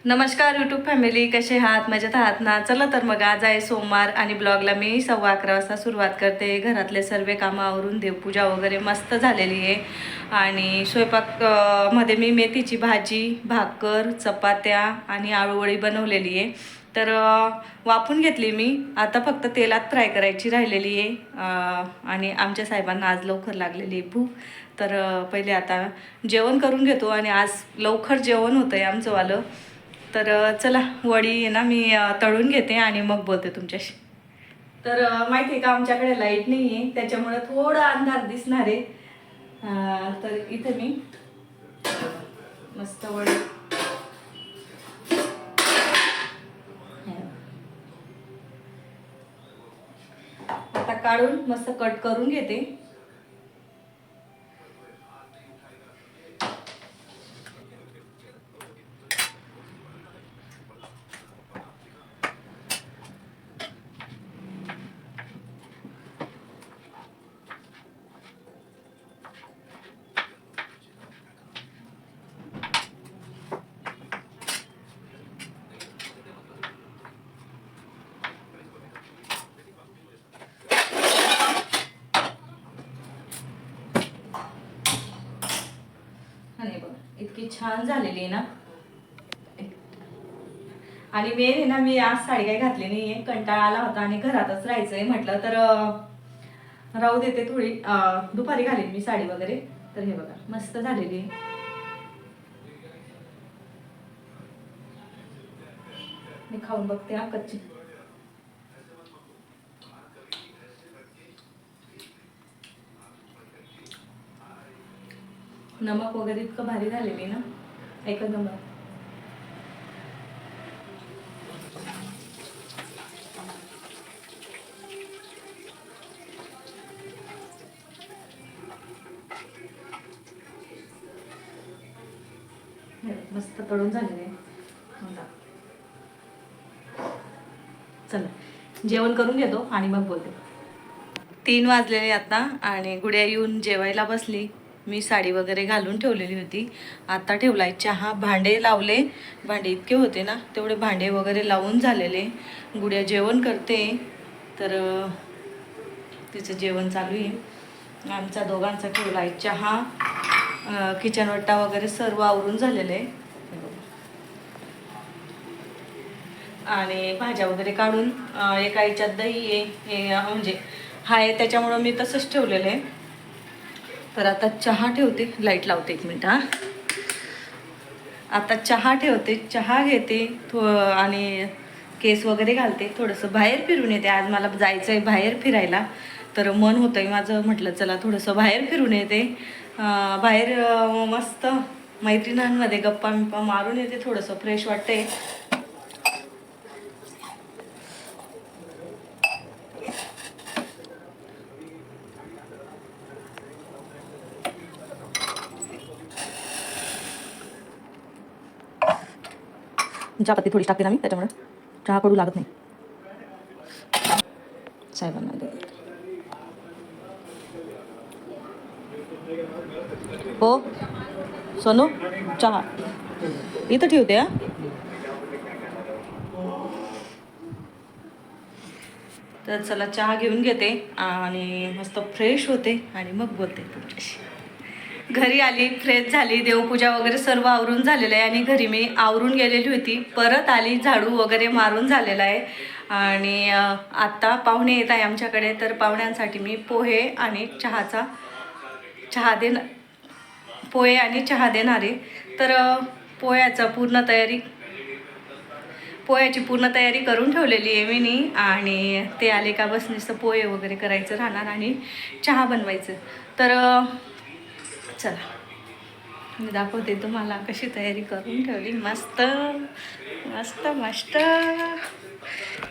नमस्कार YouTube family, कसे आहात? मजेत आहात ना? चला तर मग आज आहे सोमवार आणि ब्लॉगला मी 11:15 वाजता सुरुवात करते. घरातले सर्व कामं आवरून देवपूजा वगैरे मस्त झालेली आहे आणि स्वयंपाक मध्ये मी मेथीची भाजी, भाकर, चपात्या आणि आळूवडी बनवलेली आहे. तर वाफून घेतली मी. आता फक्त तेलात फ्राय करायची राहिलेली आहे आणि आमच्या साहेबांना आज लवकर लागलेली आहे भूक. तर पहिले आता जेवण करून घेतो आणि आज लवकर जेवण होतं आहे आमचंवालं. तर चला वडी आहे ना मी तळून घेते आणि मग बोलते तुमच्याशी. तर माहिती आहे का, आमच्याकडे लाईट नाही आहे त्याच्यामुळे थोडा अंधार दिसणार आहे. तर इथे मी मस्त वडी आता काढून मस्त कट करून घेते. आणि बघ इतकी छान झालेली आहे ना. आणि मेन आहे ना, मी आज साडी काही घातली नाहीये, कंटाळा आला होता आणि घरातच राहायचंय म्हटलं तर राहू देते थोडी. दुपारी घालीन मी साडी वगैरे. तर हे बघा मस्त झालेली आहे. मी खाऊन बघते हा कच्ची. नमक वगैरे इतकं भारी झालेली ना, एकच नंबर. मस्त तळून झालेले. चला जेवण करून घेतो आणि मग बोलते. 3 वाजलेले आता आणि गुड्या येऊन जेवायला बसली. मी साडी वगैरे घालून ठेवलेली होती. आता ठेवलाय चहा, भांडे लावले. भांडे इतके होते ना, तेवढे भांडे वगैरे लावून झालेले. गुड्या जेवण करते तर तिचं जेवण चालू आहे. आमचा दोघांचा ठेवलाय चहा, किचन वट्टा वगैरे सर्व आवरून झालेले आहे. आणि भाज्या वगैरे काढून एका याच्यात दही आहे, हे म्हणजे आहे त्याच्यामुळं मी तसंच ठेवलेलं आहे. तर आता चहा ठेवते. लाईट लावते 1 मिनिट. आता चहा ठेवते, चहा घेते आणि केस वगैरे घालते. थोडंसं बाहेर फिरून येते. आज मला जायचं आहे बाहेर फिरायला. तर मन होतं आहे माझं, म्हटलं चला थोडंसं बाहेर फिरून येते. बाहेर मस्त मैत्रिणींमध्ये गप्पा मिप्पा मारून येते. थोडंसं फ्रेश वाटते. चहापत्ती थोडी टाकते ना मी, त्याच्यामुळे चहा कडू लागत नाही. साहेबांना दे. हो सोनू, चहा इथं ठेवते. तर चला चहा घेऊन घेते आणि मस्त फ्रेश होते आणि मग बोलते तुमच्याशी. घरी आली, फ्रेश झाली, देवपूजा वगैरे सर्व आवरून झालेलं आहे आणि घरी मी आवरून गेलेली होती. परत आली, झाडू वगैरे मारून झालेला आहे आणि आत्ता पाहुणे येत आहे आमच्याकडे. तर पाहुण्यांसाठी मी पोहे आणि पोहे आणि चहा देणार आहे. तर पोह्याची पूर्ण तयारी करून ठेवलेली आहे मी. आणि ते आले का बस नुसतं पोहे वगैरे करायचं राहणार आणि चहा बनवायचं. तर चला मी दाखवते तुम्हाला कशी तयारी करून ठेवली. मस्त मस्त मस्त.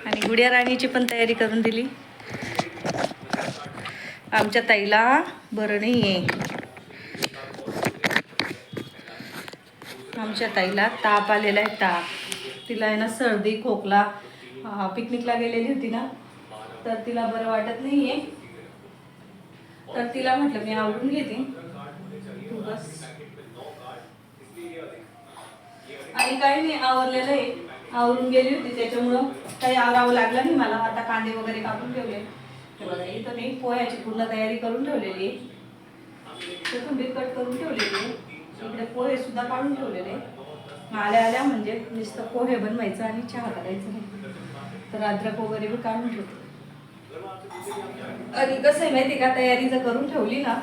आणि गुड्या राणीची पण तयारी करून दिली. आमच्या ताईला बरं नाही आहे. आमच्या ताईला ताप आलेला आहे. तिला आहे ना सर्दी खोकला. पिकनिकला गेलेली होती ना, तर तिला बरं वाटत नाही आहे. तर तिला म्हटलं मी आवरून घेते, तू बस. आणि काही नाही, आवरलेलं आहे. आवरून गेली होती त्याच्यामुळं काही आवरावं लागलं नाही मला. आता कांदे वगैरे कापून ठेवले. हे बघा, इथं मी पोह्याची पूर्ण तयारी करून ठेवलेली आहे. कोथिंबीर कट करून ठेवलेली आहे. इकडे पोहे सुद्धा काढून ठेवलेले. आल्या आल्या म्हणजे नुसतं पोहे बनवायचं आणि चहा करायचं नाही, तर अद्रक वगैरे बी काढून ठेवते. आणि कसं आहे माहिती का, तयारी जर करून ठेवली ना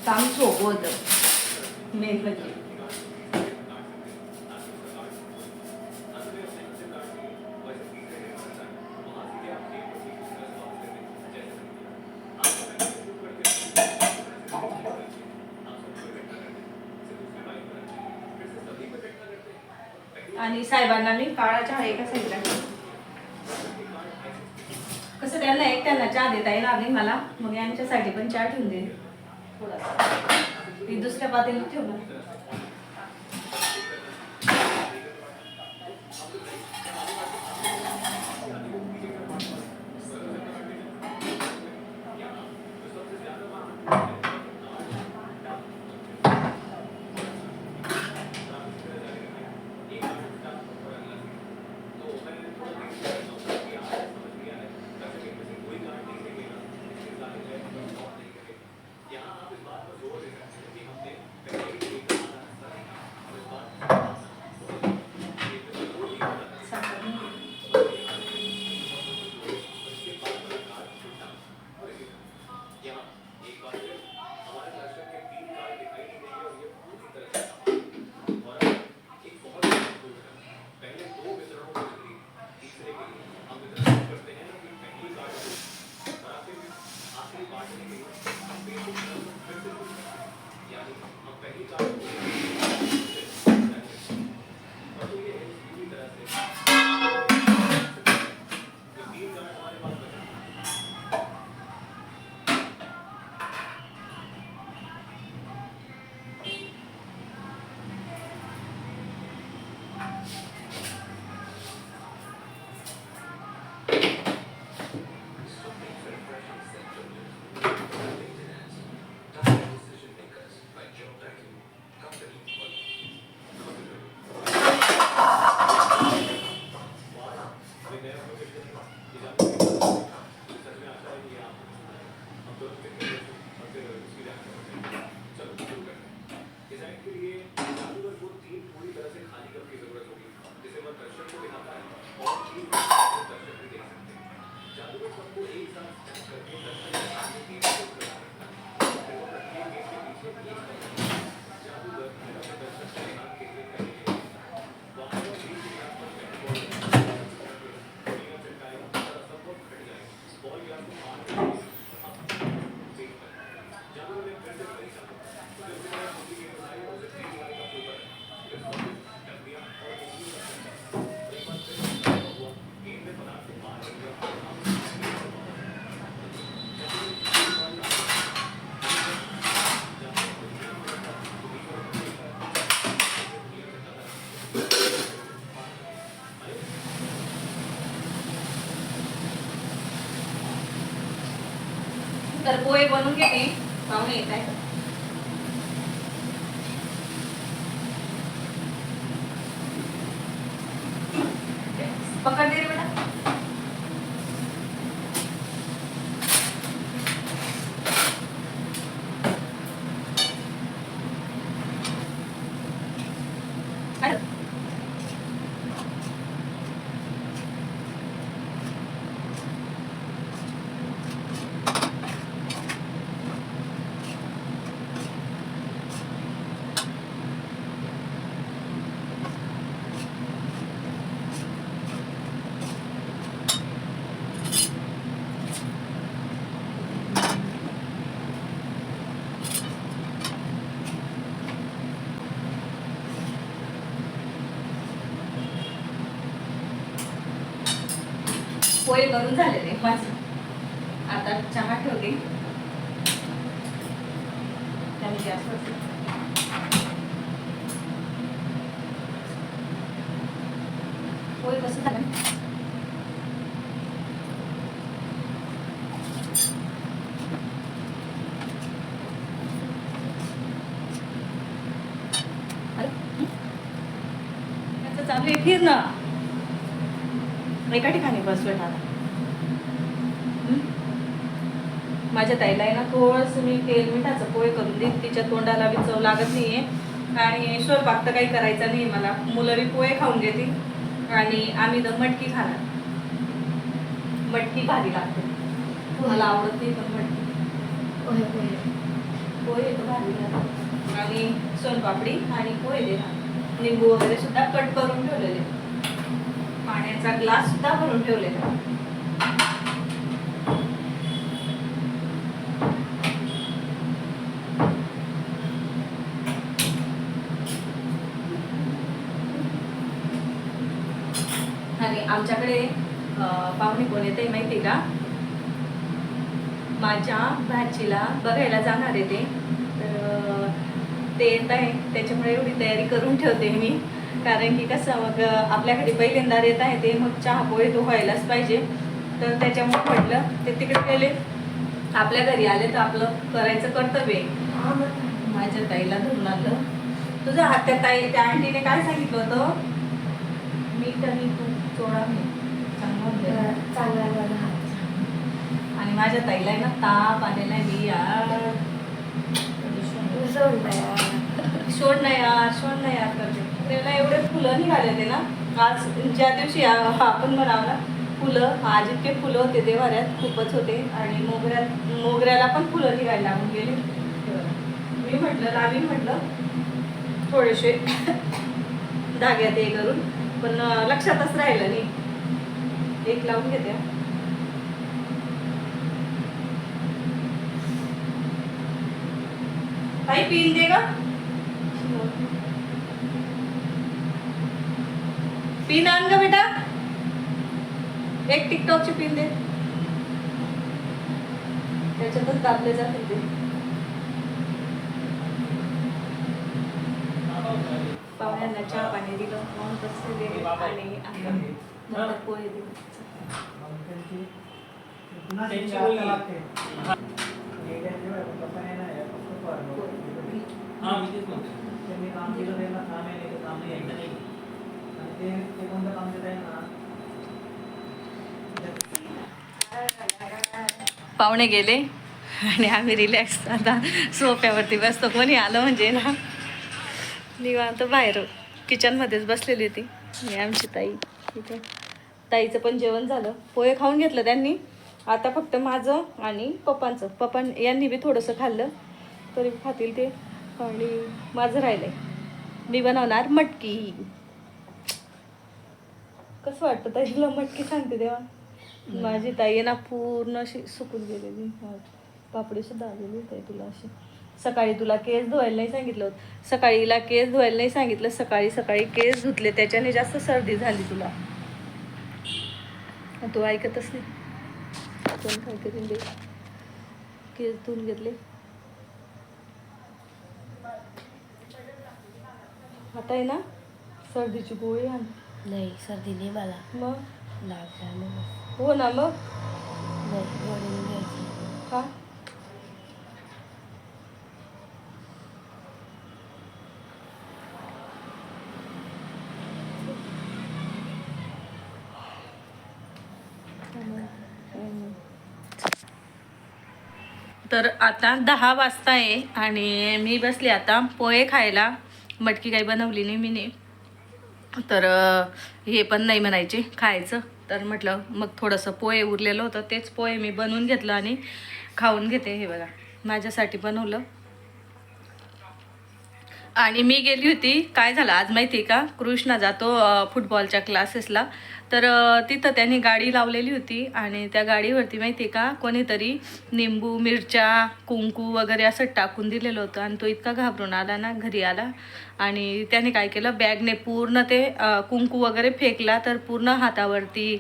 काम सोपं होतं मेन म्हणजे. आणि साहेबांना मी काळा चहा एका साईडला, कसं त्यांना एकट्यांना चहा देता येणार नाही मला, मग यांच्यासाठी पण चहा ठेवून देईन थोडासा. ती दुसऱ्या पातेल्यात ठेवणार. तर पोहे बनवून घेते, पाहुणे येत आहे. पकड दे रे बेटा. पोहे करून झालेले माझं. आता चहा ठेवते त्याने गॅसवर. पोहे कसं झालं चालली फिर ना, एका ठिकाणी बसलोय आता. माझ्या ताईला आहे ना थोडंसं मी तेल मिठाचं पोहे करून देईन, तिच्या तोंडाला बी चव लागत नाहीये आणि स्वयंपाक तर काही करायचा नाही मला. मुलं बी पोहे खाऊन घेतील आणि आम्ही तर मटकी खाणार. मटकी भारी लागते, मला आवडत नाही पण मटकी. पोहे पोहे तर भारी लागते. आणि सोनपापडी आणि पोहे देणार. लिंबू वगैरे सुद्धा कट करून ठेवलेले, पाण्याचा ग्लास सुद्धा भरून ठेवलेला. आणि आमच्याकडे पाहुणे कोण येते माहिती का, माझ्या भाचीला बघायला जाणार आहे ते. तर ते येत आहे, त्याच्यामुळे एवढी तयारी करून ठेवते मी. कारण की कसं मग आपल्याकडे पहिल्यांदा येत आहे ते, मग चहा पोहे तो व्हायलाच पाहिजे. तर त्याच्यामुळे म्हटलं ते तिकडे गेले, आपल्या घरी आले तर आपलं करायचं कर्तव्य आहे. माझ्या ताईला धरून आलं. तुझ्या हात त्या ताई त्या आंटीने काय सांगितलं होतं, मीठ आणि तू चोळा मी चांगला. आणि माझ्या ताईला आहे ना ताप आलेला आहे यार. सोड नाही यार करते. त्याला एवढे फुलं निघाले होते ना आज, ज्या दिवशी आपण म्हणावं फुलं, आज इतके फुलं होते देवाऱ्यात, खूपच होते. आणि मोगऱ्याला पण फुलं निघायला लागून गेली. मी म्हटलं लावीन, म्हटलं थोडेसे धाग्यात हे करून, पण लक्षातच राहिलं नाही. एक लावून घेते. ताई पिन दे ग, पिन आण ग बेटा, एक टिकटॉकची पिन दे, त्याच्यातच दाबले जाते ते. पाहुण्यांना चहा पाणी दिलं, म्हणून बसले आणि आता पोहे दिले. पाहुणे गेले आणि आम्ही रिलॅक्स आता सोफ्यावरती बसतो. कोणी आलं म्हणजे ना निवांत बाहेर किचनमध्येच बसलेली होती. आणि आमची ताई इथे, ताईचं पण जेवण झालं, पोहे खाऊन घेतलं त्यांनी. आता फक्त माझं आणि पप्पा यांनी बी थोडंसं खाल्लं, तरी खातील ते. आणि माझं राहिलंय, मी बनवणार मटकी. कसं वाटतं ताईला मटकी सांगते तेव्हा. माझी ताई ना पूर्ण अशी सुकून गेलेली, पापडी सुद्धा आलेली होती तुला अशी. सकाळी तुला केस धुवायला नाही सांगितलं होतं, सकाळीला केस धुवायला नाही सांगितलं, सकाळी केस धुतले, त्याच्याने जास्त सर्दी झाली तुला. तू ऐकतच नाही. कोण काय करून दे, केस धुवून घेतले. आता आहे ना सर्दीची गोळी आण. नाही सर्दी नाही मला, मग लागला हो ना, मग गोळी घ्यायची का. तर आता 10 वाजता आहे आणि मी बसले आता पोहे खायला. मटकी काही बनवली नाही मी ने, तर हे पण नाही म्हणायचे खायचं. तर म्हटलं मग थोडंसं पोहे उरलेलं होतं, तेच पोहे मी बनवून घेतलं आणि खाऊन घेते. हे बघा माझ्यासाठी बनवलं. आणि मी गेली होती, काय झालं आज माहिती आहे का, कृष्णा जातो फुटबॉलच्या क्लासेसला. तर तिथं त्यांनी गाडी लावलेली होती आणि त्या गाडीवरती माहिती आहे का कोणीतरी निंबू, मिरच्या, कुंकू वगैरे असं टाकून दिलेलं होतं. आणि तो इतका घाबरून आला ना, घरी आला आणि त्याने काय केलं, बॅगने पूर्ण ते कुंकू वगैरे फेकला, तर पूर्ण हातावरती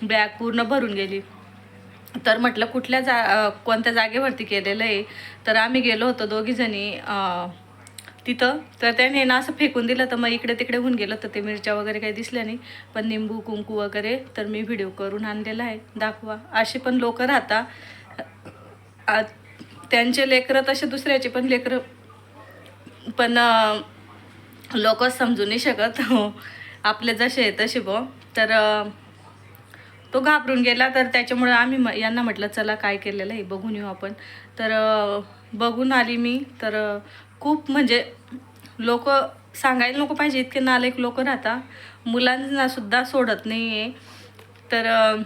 बॅग पूर्ण भरून गेली. तर म्हटलं कोणत्या जागेवरती केलेलं आहे. तर आम्ही गेलो होतो दोघीजणी तिथं, तर त्याने ना असं फेकून दिलं, तर मग इकडे तिकडे होऊन गेलं. तर ते मिरच्या वगैरे काही दिसल्या नाही, पण निंबू कुंकू वगैरे तर मी व्हिडिओ करून आणलेला आहे, दाखवा. असे पण लोक राहता, त्यांचे लेकरं तसे दुसऱ्याचे पण लेकरं, पण लोक समजू नाही शकत. आपले जसे आहे तसे बो. तर तो घाबरून गेला. तर त्याच्यामुळं आम्ही यांना म्हटलं चला काय केलेलं आहे बघून येऊ आपण. तर बघून आली मी. तर खूप म्हणजे लोक सांगायला नको पाहिजे इतके नालायक लोक राहता. मुलांना सुद्धा सोडत नाही आहे. तर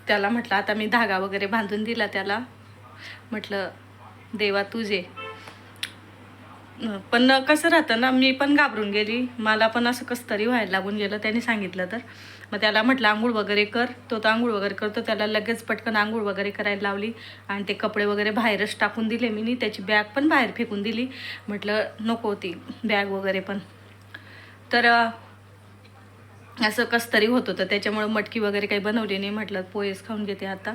त्याला म्हटलं आता मी धागा वगैरे बांधून दिला त्याला. म्हटलं देवा तुझे. पण कसं राहतं ना, मी पण घाबरून गेली. मला पण असं कसं तरी व्हायला लागून गेलं त्याने सांगितलं तर. मग त्याला म्हटलं आंघोळ वगैरे कर. तो तर आंघोळ वगैरे करतो. त्याला लगेच पटकन आंघोळ वगैरे करायला लावली आणि ते कपडे वगैरे बाहेरच टाकून दिले मी. त्याची बॅग पण बाहेर फेकून दिली. म्हटलं नको होती बॅग वगैरे पण. तर असं कसं तरी होत होतं. त्याच्यामुळं मटकी वगैरे काही बनवली नाही. म्हटलं पोहेच खाऊन घेते आता.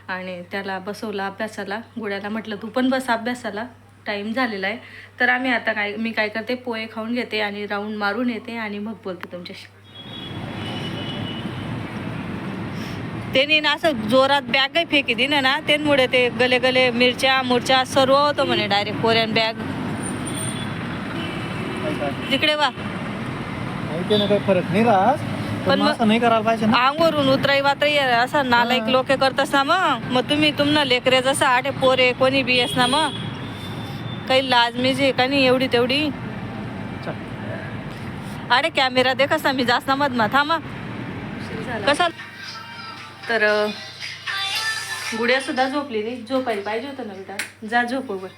आणि त्याला बसवलं अभ्यासाला. गुड्याला म्हटलं तू पण बस अभ्यासाला, टाईम झालेला आहे. तर आम्ही आता मी काय करते, पोहे खाऊन घेते आणि राऊंड मारून येते आणि मग बोलते तुमच्याशी. त्यांनी ना असं जोरात बॅगही फेकी दिलं ना, त्यामुळे ते गले गले मिरच्या सर्व होतं म्हणे डायरेक्ट कोरियन बॅग. तिकडे वा काही फरक नाही राहत, पण असं नाही करायला पाहिजे ना. अंगवरून उतराई वातराई असं नालायक लोक करतास ना. मग तुम्ही तुमनं लेकरे जसं आठे पोरे कोणी बी येस ना. मग काही लाज मिजे का नाही एवढी तेवढी. अरे कॅमेरा दे कसा मी जास्त मधमा थांबा कसा. तर गुड्या सुद्धा झोपली नाही. झोपायला पाहिजे होतं ना बेटा. जा झोपवर.